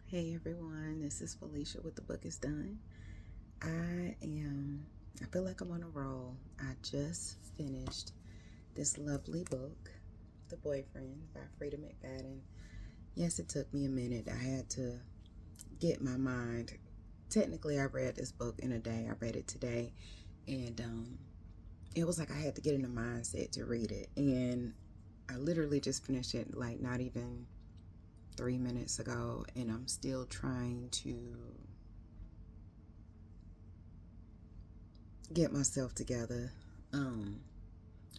Hey everyone, this is Felicia with The Book is Done. I feel like I'm on a roll. I just finished this lovely book, The Boyfriend by Freida McFadden. Yes, it took me a minute. I had to get my mind. Technically, I read this book in a day. I read it today, and it was like I had to get in the mindset to read it. And I literally just finished it like not even 3 minutes ago, and I'm still trying to get myself together. Um,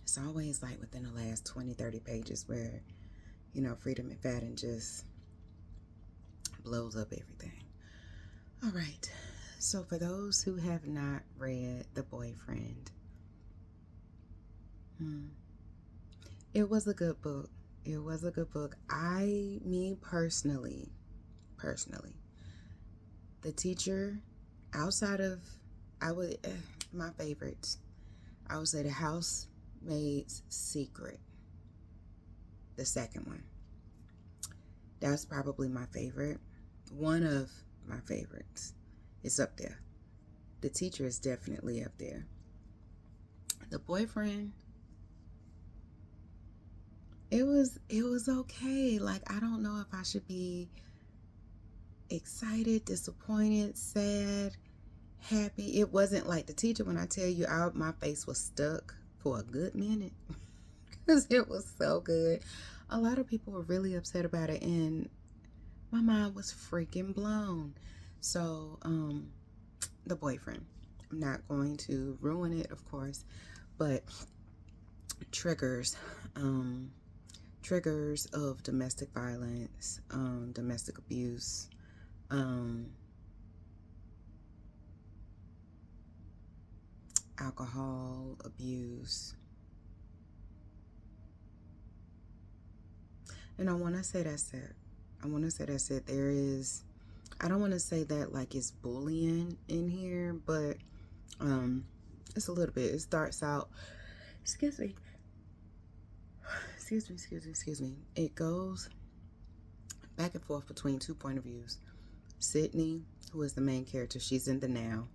it's always like within the last 20, 30 pages where, Freida McFadden just blows up everything. All right. So, for those who have not read The Boyfriend, hmm, it was a good book. It was a good book. Me personally, the teacher, outside of, I would, my favorites, I would say The Housemaid's Secret, the second one. That's probably my favorite. One of my favorites. It's up there. The teacher is definitely up there. The boyfriend, it was okay. Like I don't know if I should be excited, disappointed, sad, happy. It wasn't like the teacher when I tell you my face was stuck for a good minute because it was so good. A lot of people were really upset about it and my mind was freaking blown. So, the boyfriend. I'm not going to ruin it, of course, but triggers, um, triggers of domestic violence, domestic abuse, um, alcohol abuse, and I want to say that's it. I want to say that's it. There is, I don't want to say that like it's bullying in here, but it's a little bit. It starts out. Excuse me. Excuse me. It goes back and forth between two point of views. Sydney, who is the main character, she's in the now,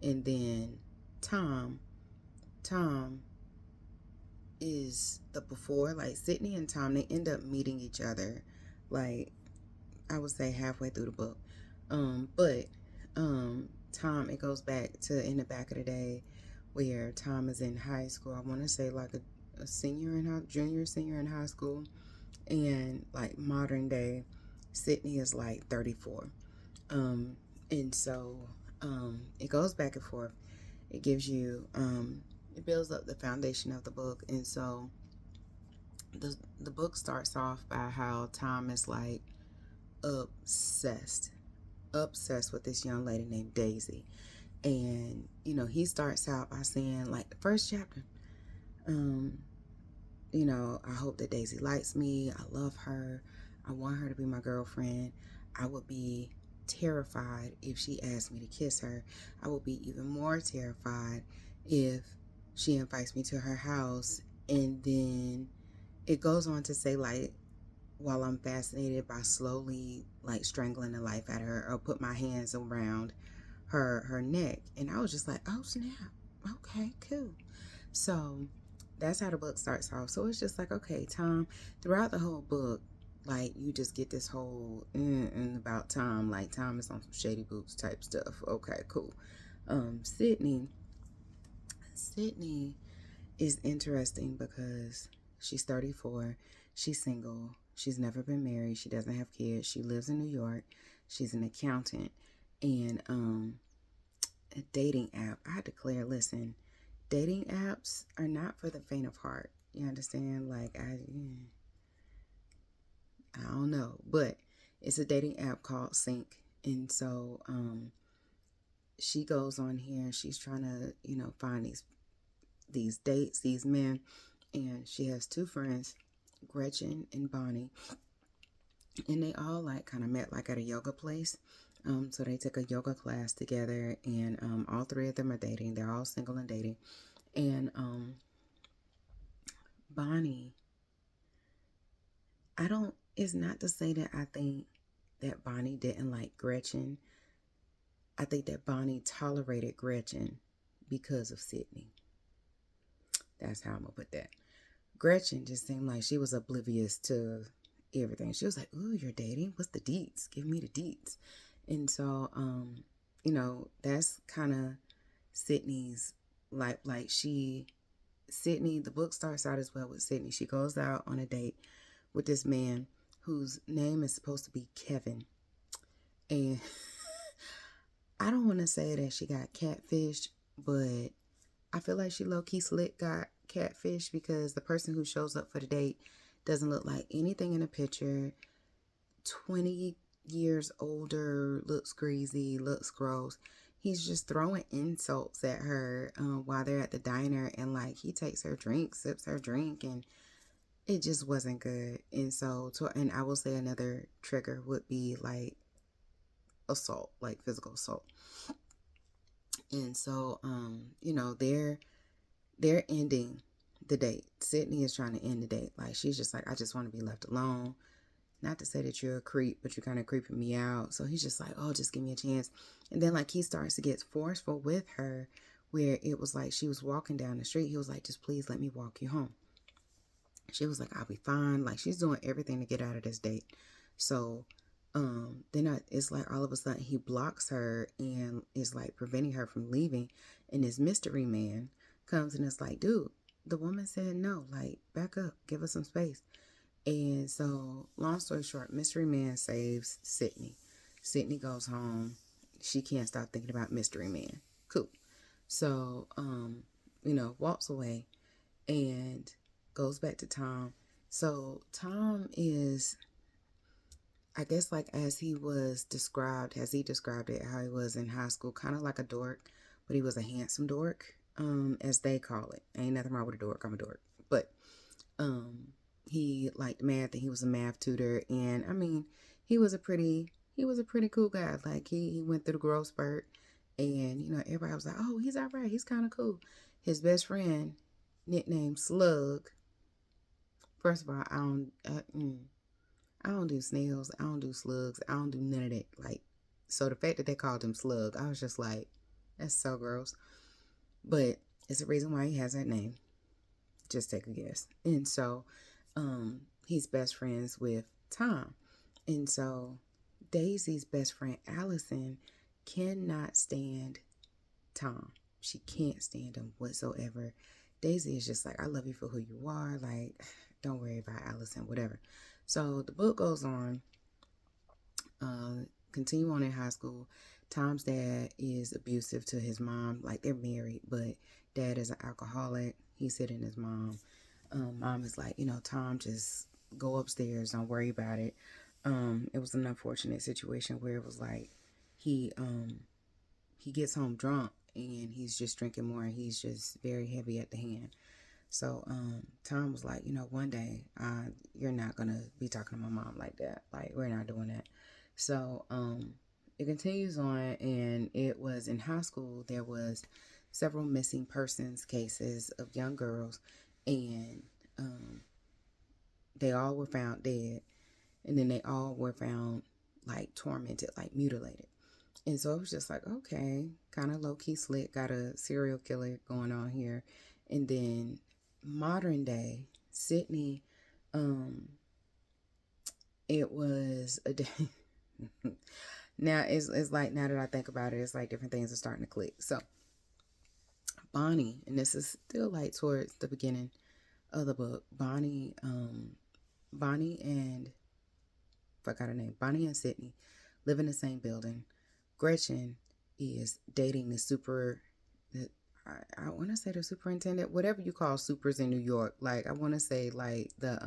and then Tom. Tom is the before. Like Sydney and Tom, they end up meeting each other, like I would say halfway through the book. But Tom, it goes back to in the back of the day where Tom is in high school. I want to say like a senior in junior, senior in high school, and like modern day, Sydney is like 34. And so it goes back and forth. It gives you, it builds up the foundation of the book. And so the book starts off by how Tom is like obsessed, obsessed with this young lady named Daisy. And, he starts out by saying, like, the first chapter, um, I hope that Daisy likes me. I love her. I want her to be my girlfriend. I would be terrified if she asked me to kiss her. I would be even more terrified if she invites me to her house. And then it goes on to say, like, while I'm fascinated by slowly, like, strangling the life out of her or put my hands around her neck. And I was just like, oh, snap. Okay, cool. So that's how the book starts off. So it's just like, okay, Tom, throughout the whole book, like you just get this whole about Tom, like Tom is on some shady boots type stuff. Okay, cool. Sydney, Sydney is interesting because she's 34, she's single, she's never been married, she doesn't have kids, she lives in New York, she's an accountant, and a dating app. I declare, listen, dating apps are not for the faint of heart. You understand? Like I don't know, but it's a dating app called Sync, and so she goes on here and she's trying to find these dates, these men, and she has two friends, Gretchen and Bonnie, and they all like kind of met like at a yoga place. So they took a yoga class together, and all three of them are dating. They're all single and dating, and Bonnie, I don't, it's not to say that I think that Bonnie didn't like Gretchen. I think that Bonnie tolerated Gretchen because of Sydney. That's how I'm gonna put that. Gretchen just seemed like she was oblivious to everything. She was like, "Ooh, you're dating? What's the deets? Give me the deets." And so, that's kind of Sydney's Sydney. The book starts out as well with Sydney. She goes out on a date with this man whose name is supposed to be Kevin, and I don't want to say that she got catfished, but I feel like she low-key slick got catfish because the person who shows up for the date doesn't look like anything in the picture. 20 years older, looks greasy, looks gross. He's just throwing insults at her while they're at the diner, and like he takes her drink, sips her drink, and it just wasn't good. And so, and I will say another trigger would be like assault, like physical assault. And so, they're ending the date. Sydney is trying to end the date. Like, she's just like, I just want to be left alone. Not to say that you're a creep, but you're kind of creeping me out. So he's just like, oh, just give me a chance. And then like he starts to get forceful with her, where it was like she was walking down the street. He was like, just please let me walk you home. She was like, I'll be fine. Like, she's doing everything to get out of this date. So it's like all of a sudden he blocks her and is like preventing her from leaving. And this mystery man comes and is like, dude, the woman said no, like, back up, give us some space. And so, long story short, mystery man saves Sydney. Sydney goes home. She can't stop thinking about mystery man. Cool. So, walks away and goes back to Tom. So Tom is, I guess, like as he described it, how he was in high school, kind of like a dork, but he was a handsome dork, as they call it. Ain't nothing wrong with a dork. I'm a dork. But he liked math and he was a math tutor. And I mean, he was a pretty cool guy. Like he went through the growth spurt, and everybody was like, oh, he's all right. He's kind of cool. His best friend, nicknamed Slug. First of all, I don't do snails. I don't do slugs. I don't do none of that. Like, so the fact that they called him Slug, I was just like, that's so gross. But it's the reason why he has that name. Just take a guess. And so, he's best friends with Tom. And so Daisy's best friend, Allison, cannot stand Tom. She can't stand him whatsoever. Daisy is just like, I love you for who you are. Like, don't worry about Allison, whatever. So the book goes on. Continue on in high school. Tom's dad is abusive to his mom. Like, they're married, but dad is an alcoholic. He's hitting his mom. Mom is like, Tom, just go upstairs. Don't worry about it. It was an unfortunate situation where it was like he gets home drunk and he's just drinking more, and he's just very heavy at the hand. So Tom was like, one day you're not gonna be talking to my mom like that. Like, we're not doing that. So it continues on, and it was in high school. There was several missing persons cases of young girls, and they all were found dead, and then they all were found like tormented, like mutilated. And so it was just like, okay, kind of low-key slick, got a serial killer going on here. And then modern day Sydney, it was a day. Now it's like, now that I think about it, it's like different things are starting to click. So Bonnie, and this is still like towards the beginning of the book, Bonnie and forgot her name. Bonnie and Sydney live in the same building. Gretchen is dating I want to say the superintendent, whatever you call supers in New York. Like, I want to say like the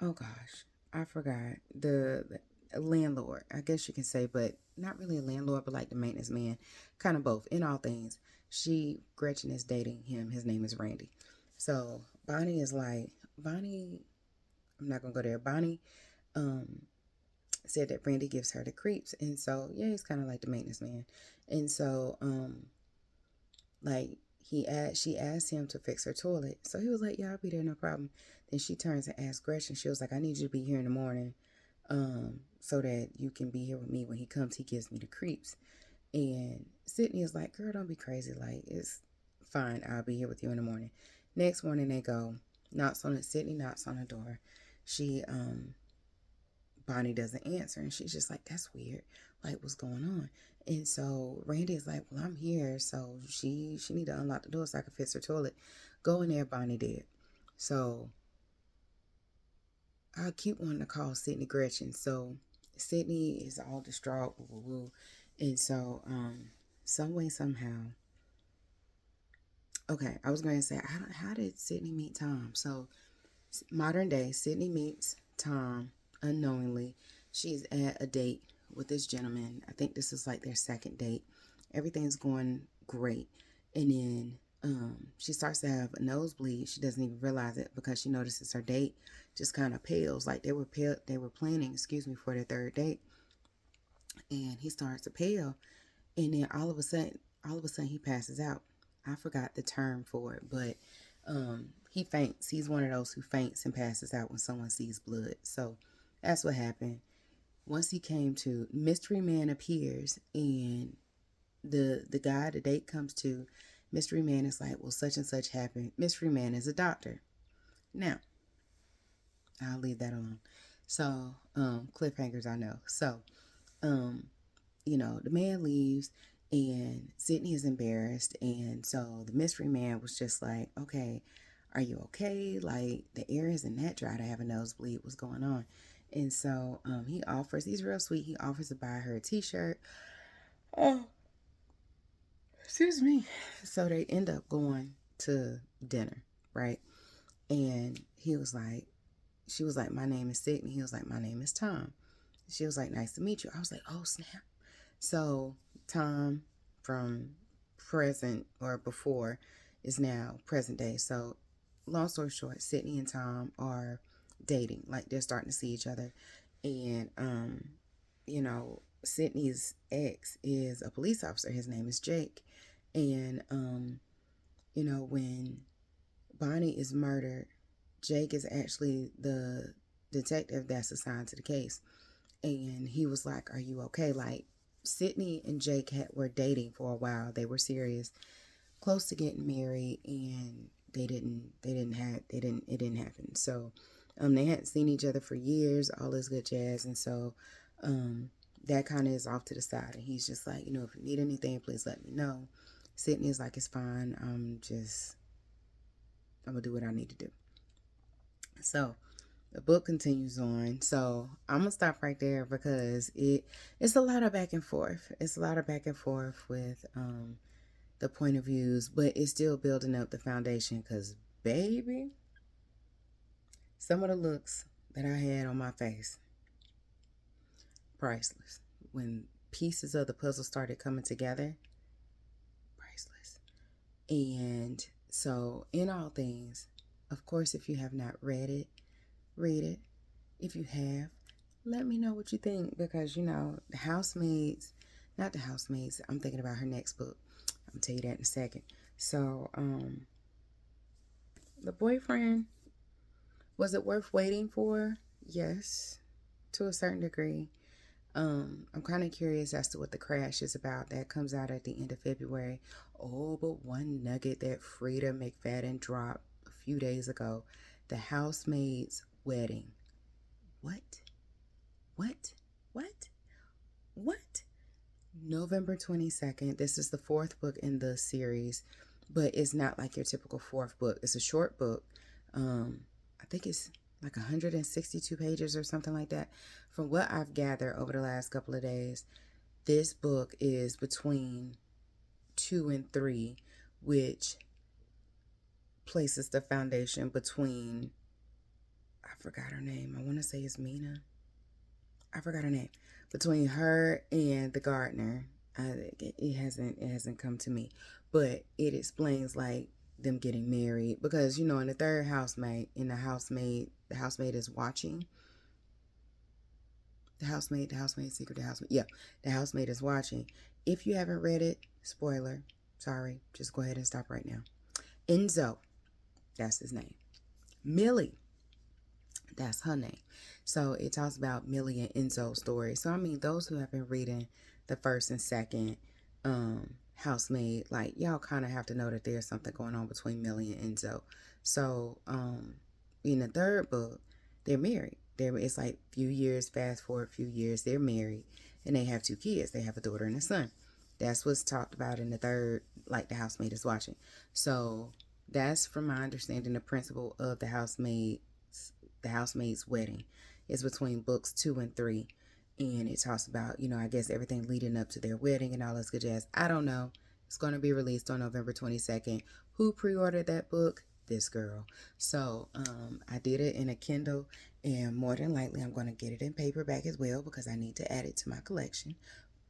oh gosh, I forgot, the landlord, I guess you can say, but not really a landlord, but like the maintenance man, kind of both in all things. Gretchen is dating him. His name is Randy. So Bonnie, I'm not gonna go there. Bonnie said that Randy gives her the creeps, and so yeah, he's kind of like the maintenance man. And so like she asked him to fix her toilet, so he was like, yeah, I'll be there, no problem. Then she turns and asks Gretchen. She was like, I need you to be here in the morning so that you can be here with me. When he comes, he gives me the creeps. And Sydney is like, girl, don't be crazy. Like, it's fine. I'll be here with you in the morning. Next morning they go, Sydney knocks on the door. Bonnie doesn't answer, and she's just like, that's weird. Like, what's going on? And so Randy is like, well, I'm here, so she need to unlock the door so I can fix her toilet. Go in there, Bonnie did. So I keep wanting to call Sydney Gretchen. So Sydney is all distraught, woo, woo, woo. And so some way, somehow, okay, I was going to say, how did Sydney meet Tom? So modern day, Sydney meets Tom unknowingly. She's at a date with this gentleman. I think this is like their second date. Everything's going great. And then she starts to have a nosebleed. She doesn't even realize it because she notices her date just kind of pales. Like they were planning, for their third date. And he starts to pale. And then all of a sudden he passes out. I forgot the term for it, but he faints. He's one of those who faints and passes out when someone sees blood. So that's what happened. Once he came to, mystery man appears, and the guy the date comes to, mystery man is like, well, such and such happened. Mystery man is a doctor. Now, I'll leave that alone. So, cliffhangers, I know. So, the man leaves, and Sydney is embarrassed, and so the mystery man was just like, okay, are you okay? Like, the air isn't that dry to have a nosebleed. What's going on? And so he's real sweet. He offers to buy her a t-shirt. Oh, excuse me. So they end up going to dinner, right? And she was like, my name is Sydney. He was like, my name is Tom. She was like, nice to meet you. I was like, oh, snap. So Tom from present or before is now present day. So long story short, Sydney and Tom are dating. Like, they're starting to see each other. And, Sydney's ex is a police officer. His name is Jake. And, when Bonnie is murdered, Jake is actually the detective that's assigned to the case. And he was like, are you okay? Like, Sydney and Jake were dating for a while. They were serious, close to getting married, and it didn't happen. So they hadn't seen each other for years, all this good jazz. And so that kind of is off to the side. And he's just like, if you need anything, please let me know. Sydney is like, it's fine. I'm gonna do what I need to do. So the book continues on. So I'm gonna stop right there because it's a lot of back and forth. It's a lot of back and forth with the point of views, but it's still building up the foundation. Because, baby, some of the looks that I had on my face, priceless. When pieces of the puzzle started coming together, priceless. And so, in all things, of course, if you have not read it, read it. If you have, let me know what you think, because the housemaids, not the housemaids, I'm thinking about her next book. I'm gonna tell you that in a second. So the boyfriend, was it worth waiting for? Yes, to a certain degree. I'm kind of curious as to what the crash is about. That comes out at the end of February. Oh, but one nugget that Freida McFadden dropped a few days ago: the housemaid's wedding. What? November 22nd. This is the fourth book in the series, but it's not like your typical fourth book. It's a short book. I think it's like 162 pages or something like that. From what I've gathered over the last couple of days, this book is between 2 and 3, which places the foundation between, I forgot her name. I want to say it's Mina. I forgot her name. Between her and the gardener. It hasn't come to me, but it explains like them getting married, because in the third housemaid, the housemaid is watching. The housemaid secret, the housemaid is watching. If you haven't read it, spoiler, sorry, just go ahead and stop right now. Enzo, that's his name. Millie, That's her name. So it talks about Millie and Enzo's story. So I mean, those who have been reading the first and second Housemaid, like y'all kind of have to know that there's something going on between Millie and Enzo. So in the third book, they're married. It's like few years, fast forward a few years, they're married and they have two kids. They have a daughter and a son. That's what's talked about in the third, like the housemaid is watching. So that's from my understanding the principle of the housemaid's wedding is between books 2 and 3, and it talks about, I guess everything leading up to their wedding and all this good jazz. I don't know. It's going to be released on November 22nd. Who pre-ordered that book? This girl. So I did it in a Kindle, and more than likely I'm going to get it in paperback as well because I need to add it to my collection.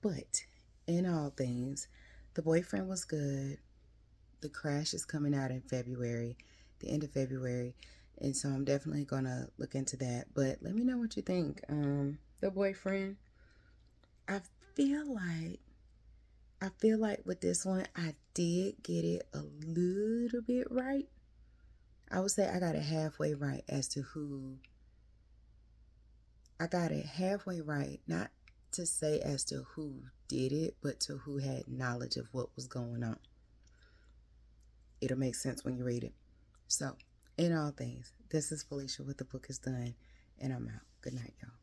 But in all things, The Boyfriend was good. The Crash is coming out in February, the end of February. And so I'm definitely going to look into that. But let me know what you think. The Boyfriend, I feel like with this one, I did get it a little bit right. I would say I got it halfway right as to who. I got it halfway right, not to say as to who did it, but to who had knowledge of what was going on. It'll make sense when you read it. So, in all things, this is Felicia with The Book Is Done, and I'm out. Good night, y'all.